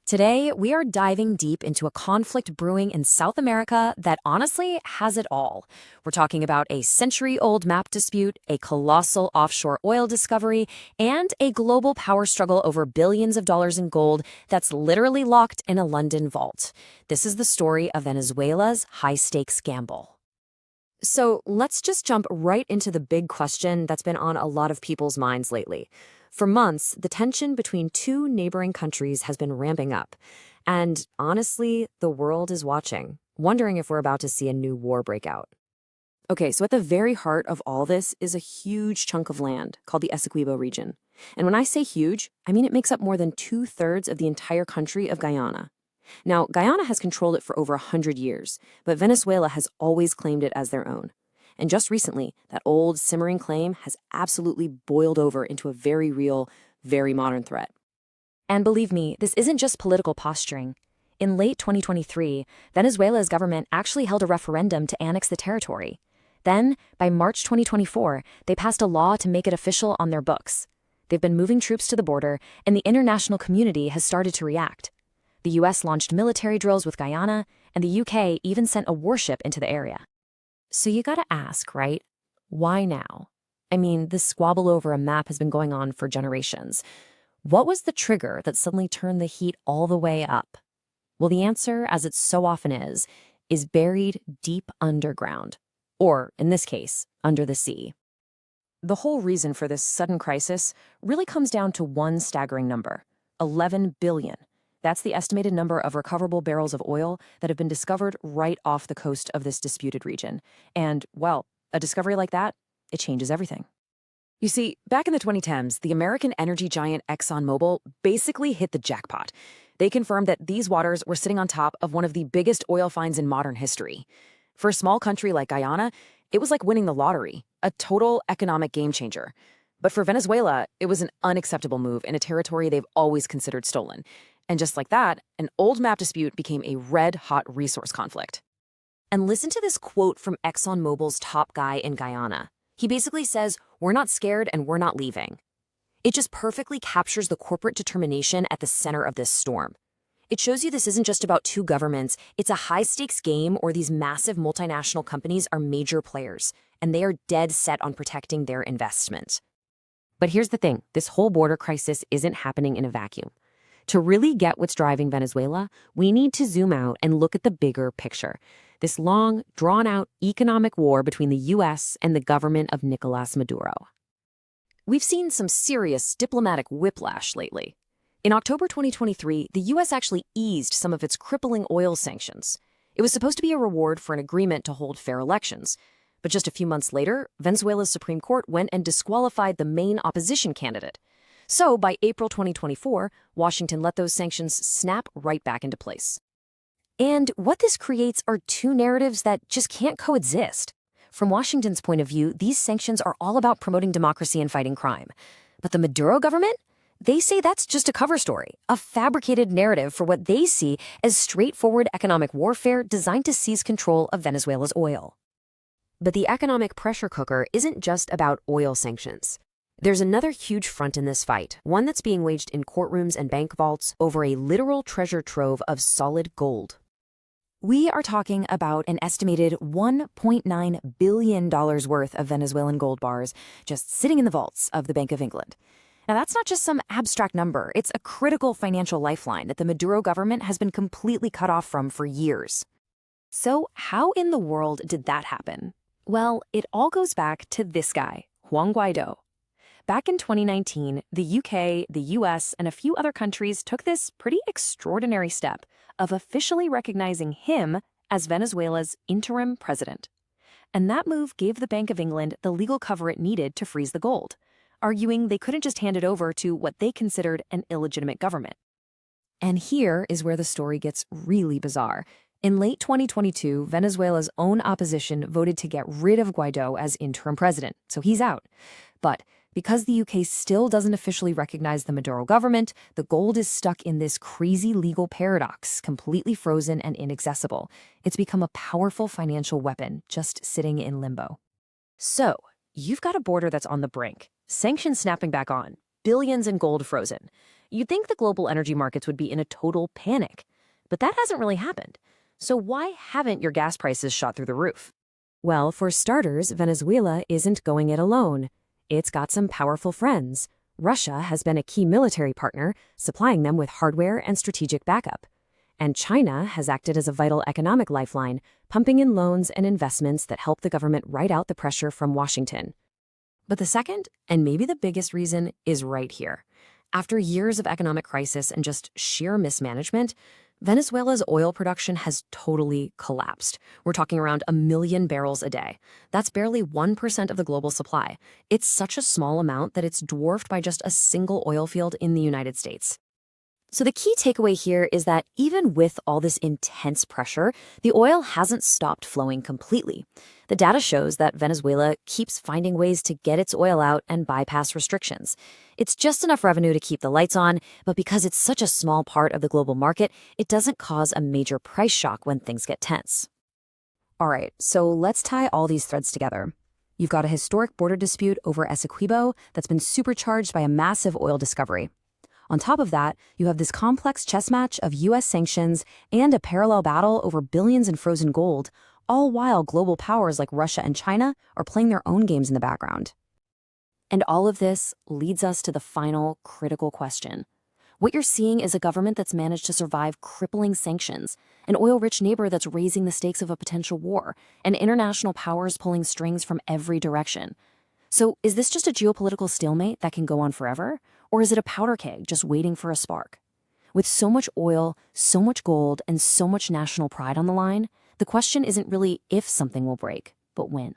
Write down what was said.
Today, we are diving deep into a conflict brewing in South America that honestly has it all. We're talking about a century-old map dispute, a colossal offshore oil discovery, and a global power struggle over billions of dollars in gold that's literally locked in a London vault. This is the story of Venezuela's high-stakes gamble. So let's just jump right into the big question that's been on a lot of people's minds lately. For months, the tension between two neighboring countries has been ramping up. And honestly, the world is watching, wondering if we're about to see a new war break out. Okay, so at the very heart of all this is a huge chunk of land called the Essequibo region. And when I say huge, I mean it makes up more than 2/3 of the entire country of Guyana. Now, Guyana has controlled it for over 100 years, but Venezuela has always claimed it as their own. And just recently, that old simmering claim has absolutely boiled over into a very real, very modern threat. And believe me, this isn't just political posturing. In late 2023, Venezuela's government actually held a referendum to annex the territory. Then, by March 2024, they passed a law to make it official on their books. They've been moving troops to the border, and the international community has started to react. The US launched military drills with Guyana, and the UK even sent a warship into the area. So you gotta ask, right? Why now? I mean, this squabble over a map has been going on for generations. What was the trigger that suddenly turned the heat all the way up? Well, the answer, as it so often is buried deep underground. Or, in this case, under the sea. The whole reason for this sudden crisis really comes down to one staggering number: 11 billion. That's the estimated number of recoverable barrels of oil that have been discovered right off the coast of this disputed region. And, well, a discovery like that, it changes everything. You see, back in the 2010s, the American energy giant ExxonMobil basically hit the jackpot. They confirmed that these waters were sitting on top of one of the biggest oil finds in modern history. For a small country like Guyana, it was like winning the lottery, a total economic game changer. But for Venezuela, it was an unacceptable move in a territory they've always considered stolen. And just like that, an old map dispute became a red-hot resource conflict. And listen to this quote from ExxonMobil's top guy in Guyana. He basically says, "We're not scared and we're not leaving." It just perfectly captures the corporate determination at the center of this storm. It shows you this isn't just about two governments, it's a high-stakes game where these massive multinational companies are major players, and they are dead set on protecting their investment. But here's the thing, this whole border crisis isn't happening in a vacuum. To really get what's driving Venezuela, we need to zoom out and look at the bigger picture. This long, drawn-out economic war between the US and the government of Nicolas Maduro. We've seen some serious diplomatic whiplash lately. In October 2023, the US actually eased some of its crippling oil sanctions. It was supposed to be a reward for an agreement to hold fair elections. But just a few months later, Venezuela's Supreme Court went and disqualified the main opposition candidate. So, by April 2024, Washington let those sanctions snap right back into place. And what this creates are two narratives that just can't coexist. From Washington's point of view, these sanctions are all about promoting democracy and fighting crime. But the Maduro government? They say that's just a cover story, a fabricated narrative for what they see as straightforward economic warfare designed to seize control of Venezuela's oil. But the economic pressure cooker isn't just about oil sanctions. There's another huge front in this fight, one that's being waged in courtrooms and bank vaults over a literal treasure trove of solid gold. We are talking about an estimated $1.9 billion worth of Venezuelan gold bars just sitting in the vaults of the Bank of England. Now, that's not just some abstract number. It's a critical financial lifeline that the Maduro government has been completely cut off from for years. So how in the world did that happen? Well, it all goes back to this guy, Juan Guaido. Back in 2019, the UK, the US, and a few other countries took this pretty extraordinary step of officially recognizing him as Venezuela's interim president. And that move gave the Bank of England the legal cover it needed to freeze the gold, arguing they couldn't just hand it over to what they considered an illegitimate government. And here is where the story gets really bizarre. In late 2022, Venezuela's own opposition voted to get rid of Guaido as interim president, so he's out. But because the UK still doesn't officially recognize the Maduro government, the gold is stuck in this crazy legal paradox, completely frozen and inaccessible. It's become a powerful financial weapon, just sitting in limbo. So, you've got a border that's on the brink, sanctions snapping back on, billions in gold frozen. You'd think the global energy markets would be in a total panic. But that hasn't really happened. So why haven't your gas prices shot through the roof? Well, for starters, Venezuela isn't going it alone. It's got some powerful friends. Russia has been a key military partner, supplying them with hardware and strategic backup. And China has acted as a vital economic lifeline, pumping in loans and investments that help the government ride out the pressure from Washington. But the second, and maybe the biggest reason, is right here. After years of economic crisis and just sheer mismanagement, Venezuela's oil production has totally collapsed. We're talking around 1 million barrels a day. That's barely 1% of the global supply. It's such a small amount that it's dwarfed by just a single oil field in the United States. So the key takeaway here is that even with all this intense pressure, the oil hasn't stopped flowing completely. The data shows that Venezuela keeps finding ways to get its oil out and bypass restrictions. It's just enough revenue to keep the lights on, but because it's such a small part of the global market, it doesn't cause a major price shock when things get tense. All right, so let's tie all these threads together. You've got a historic border dispute over Essequibo that's been supercharged by a massive oil discovery. On top of that, you have this complex chess match of U.S. sanctions and a parallel battle over billions in frozen gold, all while global powers like Russia and China are playing their own games in the background. And all of this leads us to the final critical question. What you're seeing is a government that's managed to survive crippling sanctions, an oil-rich neighbor that's raising the stakes of a potential war, and international powers pulling strings from every direction. So is this just a geopolitical stalemate that can go on forever? Or is it a powder keg just waiting for a spark? With so much oil, so much gold, and so much national pride on the line, the question isn't really if something will break, but when.